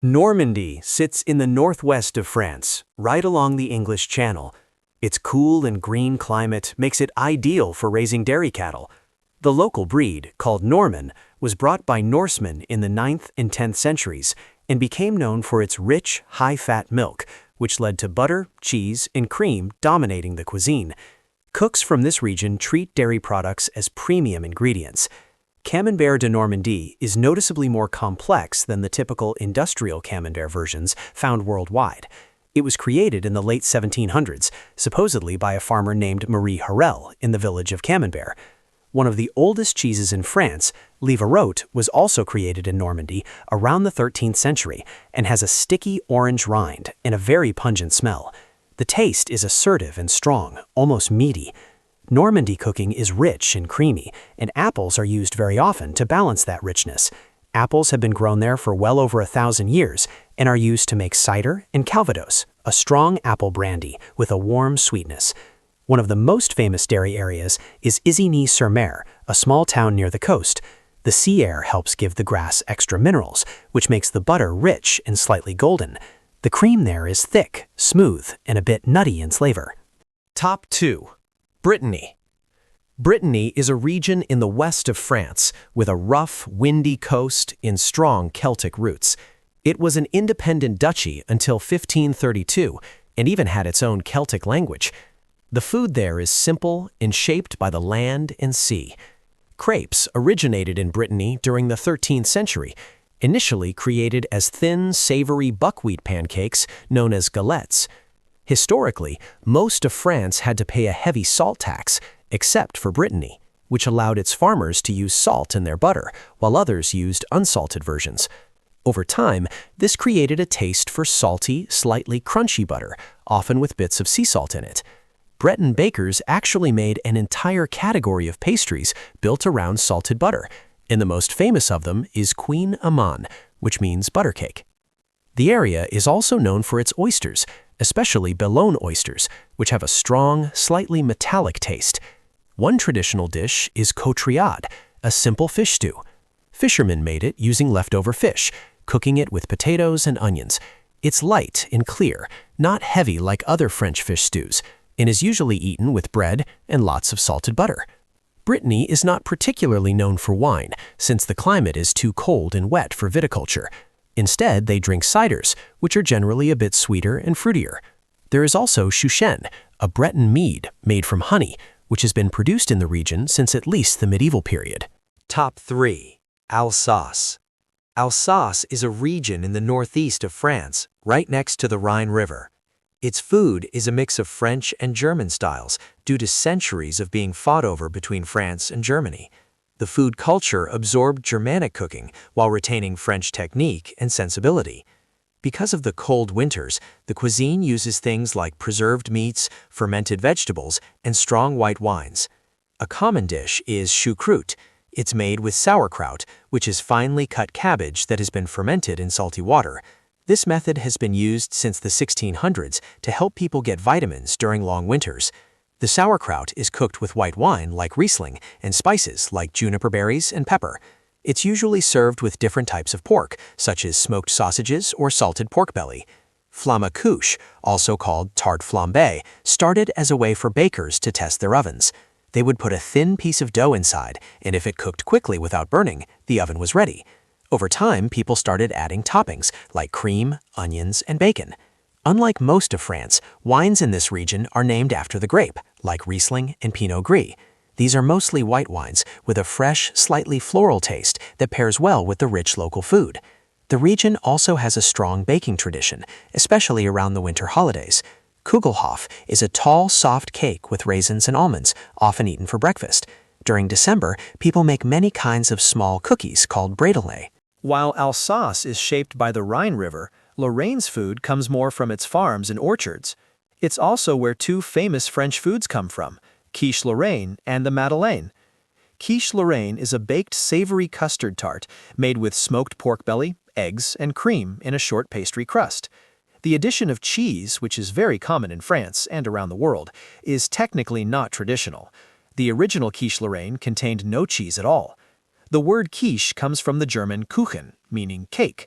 Normandy sits in the northwest of France, right along the English Channel. Its cool and green climate makes it ideal for raising dairy cattle. The local breed, called Norman, was brought by Norsemen in the 9th and 10th centuries and became known for its rich, high-fat milk, which led to butter, cheese, and cream dominating the cuisine. Cooks from this region treat dairy products as premium ingredients. Camembert de Normandie is noticeably more complex than the typical industrial camembert versions found worldwide. It was created in the late 1700s, supposedly by a farmer named Marie Harel in the village of Camembert. One of the oldest cheeses in France, revered, was also created in Normandy around the 13th century and has a sticky orange rind and a very pungent smell. The taste is assertive and strong, almost meaty. Normandy cooking is rich and creamy, and apples are used very often to balance that richness. Apples have been grown there for well over 1,000 years and are used to make cider and calvados, a strong apple brandy with a warm sweetness. One of the most famous dairy areas is Isigny-sur-Mer, a small town near the coast. The sea air helps give the grass extra minerals, which makes the butter rich and slightly golden. The cream there is thick, smooth, and a bit nutty in flavor. Top 2. Brittany. Brittany is a region in the west of France with a rough, windy coast and strong Celtic roots. It was an independent duchy until 1532 and even had its own Celtic language. The food there is simple and shaped by the land and sea. Crepes originated in Brittany during the 13th century, initially created as thin, savory buckwheat pancakes known as galettes. Historically, most of France had to pay a heavy salt tax, except for Brittany, which allowed its farmers to use salt in their butter, while others used unsalted versions. Over time, this created a taste for salty, slightly crunchy butter, often with bits of sea salt in it. Breton bakers actually made an entire category of pastries built around salted butter, and the most famous of them is Queen Amande, which means butter cake. The area is also known for its oysters, especially Boulogne oysters, which have a strong, slightly metallic taste. One traditional dish is cotriade, a simple fish stew. Fishermen made it using leftover fish, cooking it with potatoes and onions. It's light and clear, not heavy like other French fish stews, and is usually eaten with bread and lots of salted butter. Brittany is not particularly known for wine, since the climate is too cold and wet for viticulture. Instead, they drink ciders, which are generally a bit sweeter and fruitier. There is also chouchen, a Breton mead made from honey, which has been produced in the region since at least the medieval period. Top 3. Alsace. Alsace is a region in the northeast of France, right next to the Rhine River. Its food is a mix of French and German styles due to centuries of being fought over between France and Germany. The food culture absorbed Germanic cooking while retaining French technique and sensibility. Because of the cold winters, the cuisine uses things like preserved meats, fermented vegetables, and strong white wines. A common dish is choucroute. It's made with sauerkraut, which is finely cut cabbage that has been fermented in salty water. This method has been used since the 1600s to help people get vitamins during long winters. The sauerkraut is cooked with white wine like Riesling and spices like juniper berries and pepper. It's usually served with different types of pork, such as smoked sausages or salted pork belly. Flammacouche, also called tarte flambée, started as a way for bakers to test their ovens. They would put a thin piece of dough inside, and if it cooked quickly without burning, the oven was ready. Over time, people started adding toppings like cream, onions, and bacon. Unlike most of France, wines in this region are named after the grape, like Riesling and Pinot Gris. These are mostly white wines with a fresh, slightly floral taste that pairs well with the rich local food. The region also has a strong baking tradition, especially around the winter holidays. Kugelhof is a tall, soft cake with raisins and almonds, often eaten for breakfast. During December, people make many kinds of small cookies called bredele. While Alsace is shaped by the Rhine River, Lorraine's food comes more from its farms and orchards. It's also where two famous French foods come from, quiche Lorraine and the Madeleine. Quiche Lorraine is a baked savory custard tart made with smoked pork belly, eggs, and cream in a short pastry crust. The addition of cheese, which is very common in France and around the world, is technically not traditional. The original quiche Lorraine contained no cheese at all. The word quiche comes from the German Kuchen, meaning cake.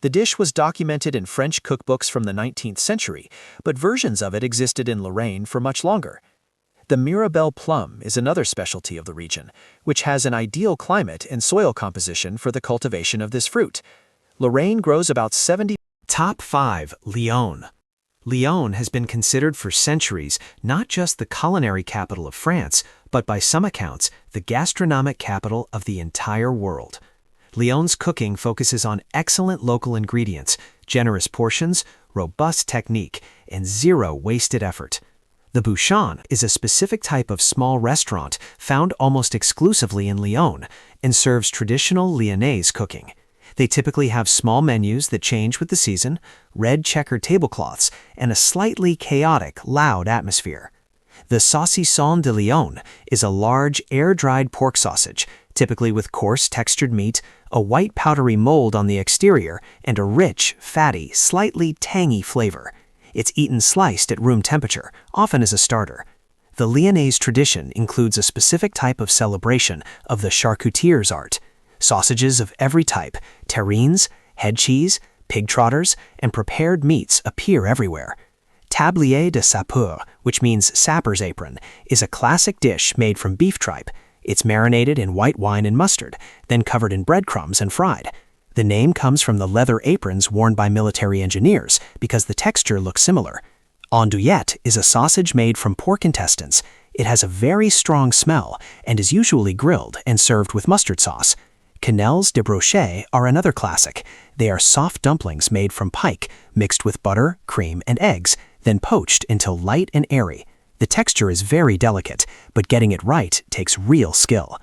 The dish was documented in French cookbooks from the 19th century, but versions of it existed in Lorraine for much longer. The Mirabelle plum is another specialty of the region, which has an ideal climate and soil composition for the cultivation of this fruit. Lorraine grows about 70. Top 5. Lyon. Lyon has been considered for centuries not just the culinary capital of France, but by some accounts, the gastronomic capital of the entire world. Lyon's cooking focuses on excellent local ingredients, generous portions, robust technique, and zero wasted effort. The bouchon is a specific type of small restaurant found almost exclusively in Lyon and serves traditional Lyonnaise cooking. They typically have small menus that change with the season, red checkered tablecloths, and a slightly chaotic, loud atmosphere. The saucisson de Lyon is a large, air-dried pork sausage, typically with coarse textured meat, a white powdery mold on the exterior, and a rich, fatty, slightly tangy flavor. It's eaten sliced at room temperature, often as a starter. The Lyonnaise tradition includes a specific type of celebration of the charcuter's art. Sausages of every type, terrines, head cheese, pig trotters, and prepared meats appear everywhere. Tablier de sapeur, which means sapper's apron, is a classic dish made from beef tripe. It's marinated in white wine and mustard, then covered in breadcrumbs and fried. The name comes from the leather aprons worn by military engineers because the texture looks similar. Andouillette is a sausage made from pork intestines. It has a very strong smell and is usually grilled and served with mustard sauce. Quenelles de brochet are another classic. They are soft dumplings made from pike, mixed with butter, cream, and eggs, then poached until light and airy. The texture is very delicate, but getting it right takes real skill.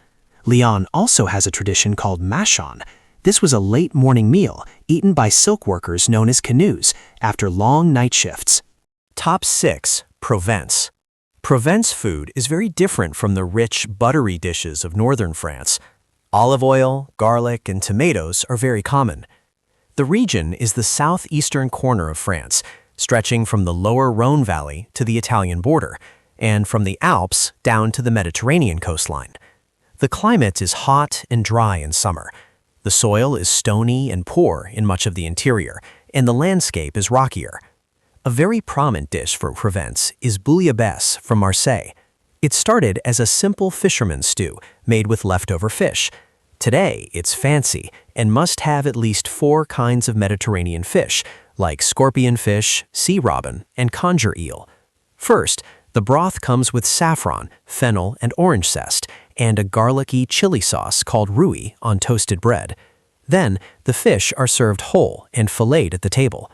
Lyon also has a tradition called machon. This was a late morning meal eaten by silk workers known as canoes after long night shifts. Top 6. Provence. Provence food is very different from the rich, buttery dishes of northern France. Olive oil, garlic, and tomatoes are very common. The region is the southeastern corner of France, stretching from the lower Rhone Valley to the Italian border, and from the Alps down to the Mediterranean coastline. The climate is hot and dry in summer. The soil is stony and poor in much of the interior, and the landscape is rockier. A very prominent dish for Provence is bouillabaisse from Marseille. It started as a simple fisherman's stew made with leftover fish. Today, it's fancy and must have at least 4 kinds of Mediterranean fish, like scorpion fish, sea robin, and conger eel. First, the broth comes with saffron, fennel, and orange zest, and a garlicky chili sauce called rouille on toasted bread. Then, the fish are served whole and filleted at the table.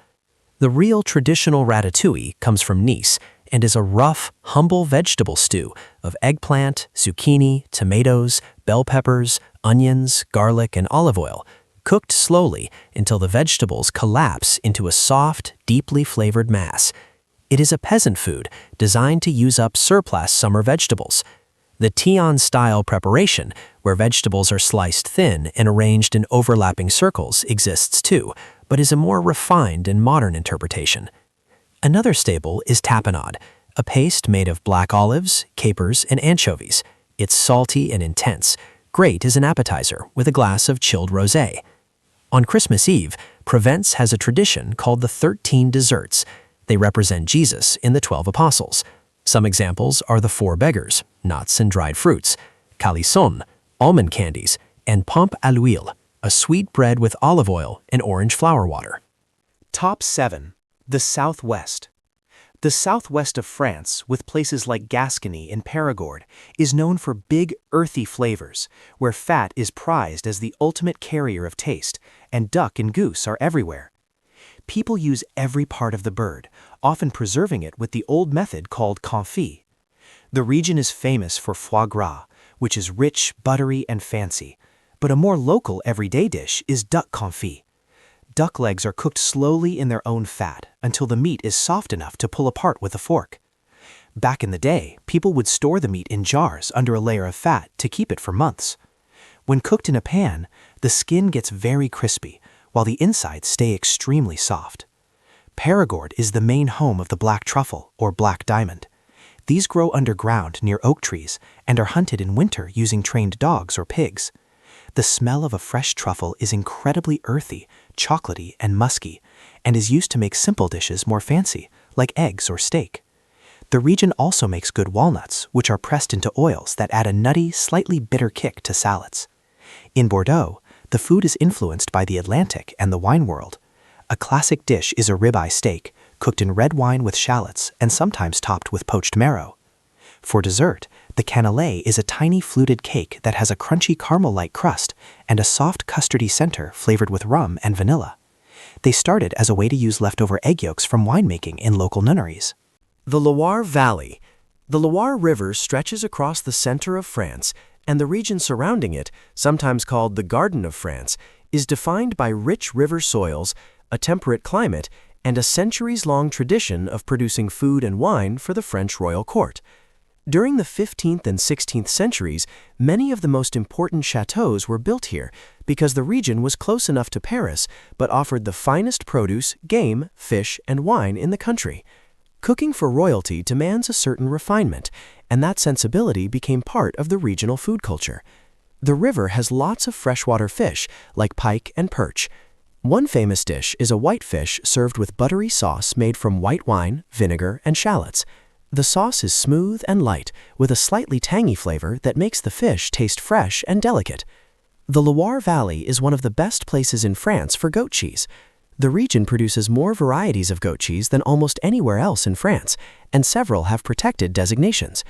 The real traditional ratatouille comes from Nice and is a rough, humble vegetable stew of eggplant, zucchini, tomatoes, bell peppers, onions, garlic, and olive oil, cooked slowly until the vegetables collapse into a soft, deeply flavored mass. It is a peasant food designed to use up surplus summer vegetables. The Tillon-style preparation, where vegetables are sliced thin and arranged in overlapping circles, exists too, but is a more refined and modern interpretation. Another staple is tapenade, a paste made of black olives, capers, and anchovies. It's salty and intense, great as an appetizer with a glass of chilled rosé. On Christmas Eve, Provence has a tradition called the 13 desserts. They represent Jesus in the 12 apostles. Some examples are the 4 beggars, nuts and dried fruits, calisson, almond candies, and pompe à l'huile, a sweet bread with olive oil and orange flower water. Top 7. The Southwest. The southwest of France, with places like Gascony and Périgord, is known for big, earthy flavors, where fat is prized as the ultimate carrier of taste, and duck and goose are everywhere. People use every part of the bird, often preserving it with the old method called confit. The region is famous for foie gras, which is rich, buttery, and fancy, but a more local everyday dish is duck confit. Duck legs are cooked slowly in their own fat until the meat is soft enough to pull apart with a fork. Back in the day, people would store the meat in jars under a layer of fat to keep it for months. When cooked in a pan, the skin gets very crispy, while the insides stay extremely soft. Périgord is the main home of the black truffle, or black diamond. These grow underground near oak trees and are hunted in winter using trained dogs or pigs. The smell of a fresh truffle is incredibly earthy, chocolatey, and musky, and is used to make simple dishes more fancy, like eggs or steak. The region also makes good walnuts, which are pressed into oils that add a nutty, slightly bitter kick to salads. In Bordeaux, the food is influenced by the Atlantic and the wine world. A classic dish is a ribeye steak, cooked in red wine with shallots and sometimes topped with poached marrow. For dessert, the cannelé is a tiny fluted cake that has a crunchy caramel-like crust and a soft custardy center flavored with rum and vanilla. They started as a way to use leftover egg yolks from winemaking in local nunneries. The Loire Valley. The Loire River stretches across the center of France, and the region surrounding it, sometimes called the Garden of France, is defined by rich river soils, a temperate climate, and a centuries-long tradition of producing food and wine for the French royal court. During the 15th and 16th centuries, many of the most important chateaux were built here because the region was close enough to Paris but offered the finest produce, game, fish, and wine in the country. Cooking for royalty demands a certain refinement, and that sensibility became part of the regional food culture. The river has lots of freshwater fish, like pike and perch. One famous dish is a whitefish served with buttery sauce made from white wine, vinegar, and shallots. The sauce is smooth and light, with a slightly tangy flavor that makes the fish taste fresh and delicate. The Loire Valley is one of the best places in France for goat cheese. The region produces more varieties of goat cheese than almost anywhere else in France, and several have protected designations.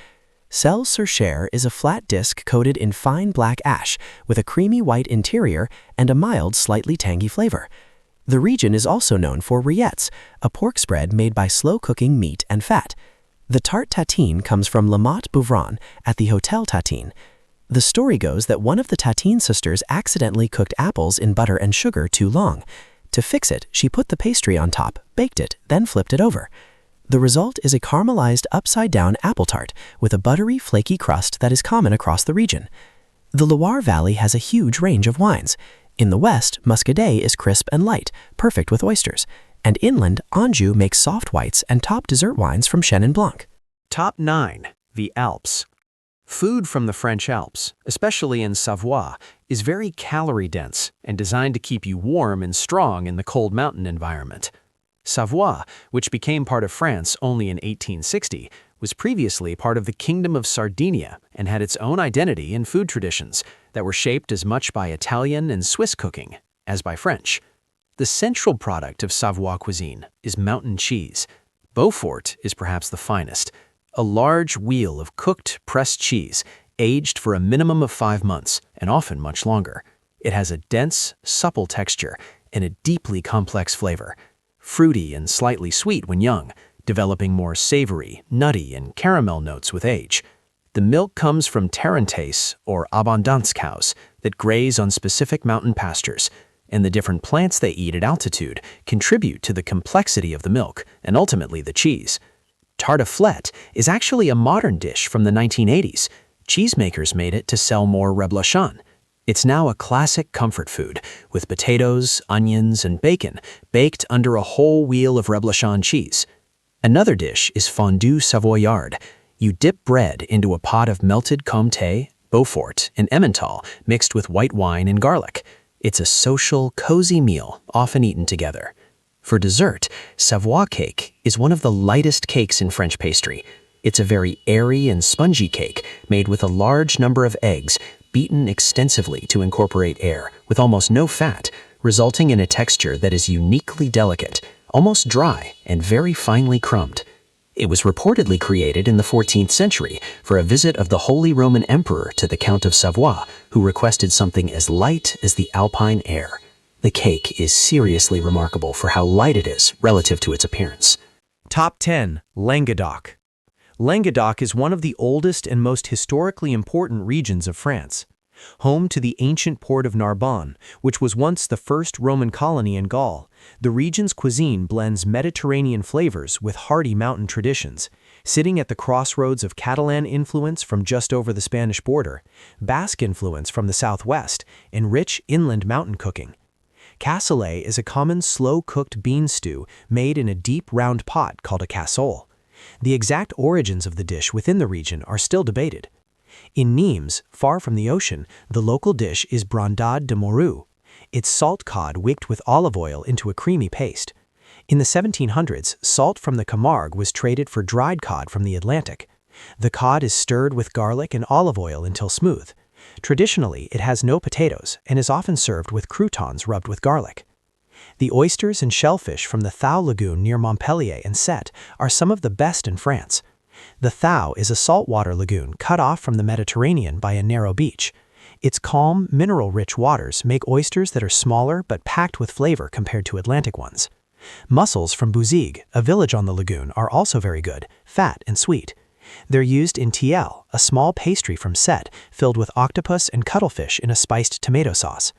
Celles sur Cher is a flat disc coated in fine black ash with a creamy white interior and a mild, slightly tangy flavor. The region is also known for rillettes, a pork spread made by slow-cooking meat and fat. The tarte tatin comes from La Motte Bouvron at the Hotel Tatin. The story goes that one of the Tatin sisters accidentally cooked apples in butter and sugar too long. To fix it, she put the pastry on top, baked it, then flipped it over. The result is a caramelized upside-down apple tart with a buttery, flaky crust that is common across the region. The Loire Valley has a huge range of wines. In the west, Muscadet is crisp and light, perfect with oysters. And inland, Anjou makes soft whites and top dessert wines from Chenin Blanc. Top 9. The Alps. Food from the French Alps, especially in Savoie, is very calorie-dense and designed to keep you warm and strong in the cold mountain environment. Savoie, which became part of France only in 1860, was previously part of the Kingdom of Sardinia and had its own identity and food traditions that were shaped as much by Italian and Swiss cooking as by French. The central product of Savoie cuisine is mountain cheese. Beaufort is perhaps the finest. A large wheel of cooked, pressed cheese, aged for a minimum of 5 months, and often much longer. It has a dense, supple texture and a deeply complex flavor, fruity and slightly sweet when young, developing more savory, nutty, and caramel notes with age. The milk comes from Tarantaise or Abondance cows that graze on specific mountain pastures, and the different plants they eat at altitude contribute to the complexity of the milk and ultimately the cheese. Tartiflette is actually a modern dish from the 1980s. Cheesemakers made it to sell more reblochon. It's now a classic comfort food, with potatoes, onions, and bacon baked under a whole wheel of reblochon cheese. Another dish is fondue savoyard. You dip bread into a pot of melted comté, Beaufort, and Emmental mixed with white wine and garlic. It's a social, cozy meal, often eaten together. For dessert, Savoie cake is one of the lightest cakes in French pastry. It's a very airy and spongy cake made with a large number of eggs beaten extensively to incorporate air with almost no fat, resulting in a texture that is uniquely delicate, almost dry, and very finely crumbed. It was reportedly created in the 14th century for a visit of the Holy Roman Emperor to the Count of Savoie, who requested something as light as the alpine air. The cake is seriously remarkable for how light it is relative to its appearance. Top 10. Languedoc. Languedoc is one of the oldest and most historically important regions of France. Home to the ancient port of Narbonne, which was once the first Roman colony in Gaul, the region's cuisine blends Mediterranean flavors with hearty mountain traditions, sitting at the crossroads of Catalan influence from just over the Spanish border, Basque influence from the southwest, and rich inland mountain cooking. Cassoulet is a common slow-cooked bean stew made in a deep round pot called a cassole. The exact origins of the dish within the region are still debated. In Nimes, far from the ocean, the local dish is brandade de morue. It's salt cod wicked with olive oil into a creamy paste. In the 1700s, salt from the Camargue was traded for dried cod from the Atlantic. The cod is stirred with garlic and olive oil until smooth. Traditionally, it has no potatoes and is often served with croutons rubbed with garlic. The oysters and shellfish from the Thau Lagoon near Montpellier and Sète are some of the best in France. The Thau is a saltwater lagoon cut off from the Mediterranean by a narrow beach. Its calm, mineral-rich waters make oysters that are smaller but packed with flavor compared to Atlantic ones. Mussels from Bouzigues, a village on the lagoon, are also very good, fat and sweet. They're used in tiel, a small pastry from Sète filled with octopus and cuttlefish in a spiced tomato sauce.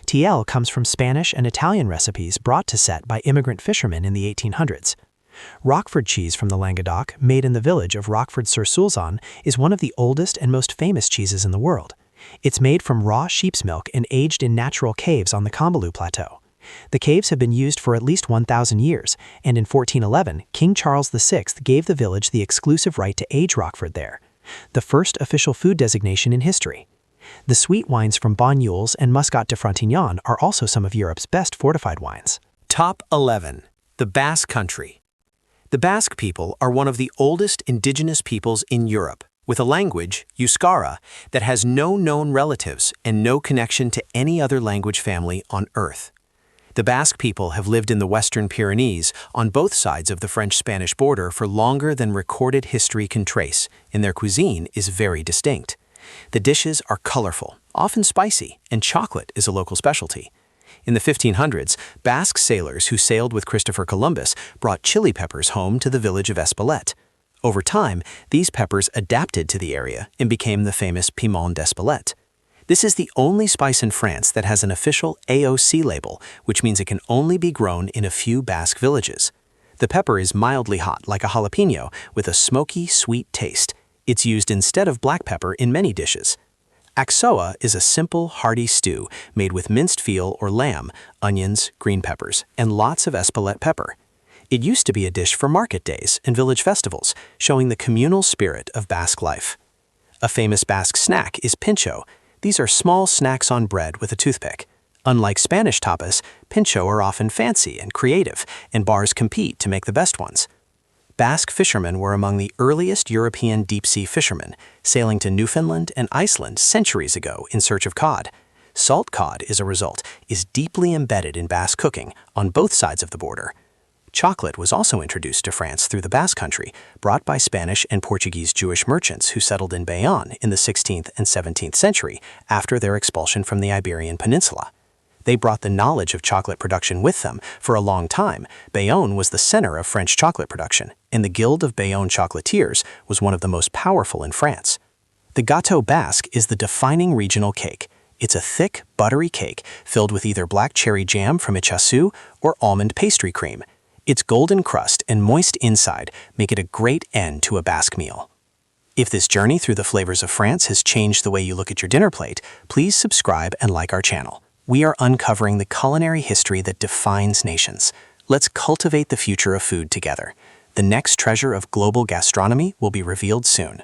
Tiel comes from Spanish and Italian recipes brought to Sète by immigrant fishermen in the 1800s. Roquefort cheese from the Languedoc, made in the village of Roquefort-sur-Soulzon, is one of the oldest and most famous cheeses in the world. It's made from raw sheep's milk and aged in natural caves on the Cambalu Plateau. The caves have been used for at least 1,000 years, and in 1411, King Charles VI gave the village the exclusive right to age Roquefort there, the first official food designation in history. The sweet wines from Banyuls and Muscat de Frontignan are also some of Europe's best fortified wines. Top 11. The Basque Country. The Basque people are one of the oldest indigenous peoples in Europe, with a language, Euskara, that has no known relatives and no connection to any other language family on Earth. The Basque people have lived in the Western Pyrenees on both sides of the French-Spanish border for longer than recorded history can trace, and their cuisine is very distinct. The dishes are colorful, often spicy, and chocolate is a local specialty. In the 1500s, Basque sailors who sailed with Christopher Columbus brought chili peppers home to the village of Espelette. Over time, these peppers adapted to the area and became the famous piment d'Espelette. This is the only spice in France that has an official AOC label, which means it can only be grown in a few Basque villages. The pepper is mildly hot, like a jalapeno, with a smoky, sweet taste. It's used instead of black pepper in many dishes. Axoa is a simple, hearty stew made with minced veal or lamb, onions, green peppers, and lots of Espelette pepper. It used to be a dish for market days and village festivals, showing the communal spirit of Basque life. A famous Basque snack is pincho. These are small snacks on bread with a toothpick. Unlike Spanish tapas, pincho are often fancy and creative, and bars compete to make the best ones. Basque fishermen were among the earliest European deep-sea fishermen, sailing to Newfoundland and Iceland centuries ago in search of cod. Salt cod, as a result, is deeply embedded in Basque cooking on both sides of the border. Chocolate was also introduced to France through the Basque Country, brought by Spanish and Portuguese Jewish merchants who settled in Bayonne in the 16th and 17th century after their expulsion from the Iberian Peninsula. They brought the knowledge of chocolate production with them. For a long time, Bayonne was the center of French chocolate production, and the Guild of Bayonne Chocolatiers was one of the most powerful in France. The Gâteau Basque is the defining regional cake. It's a thick, buttery cake filled with either black cherry jam from Ichassou or almond pastry cream. Its golden crust and moist inside make it a great end to a Basque meal. If this journey through the flavors of France has changed the way you look at your dinner plate, please subscribe and like our channel. We are uncovering the culinary history that defines nations. Let's cultivate the future of food together. The next treasure of global gastronomy will be revealed soon.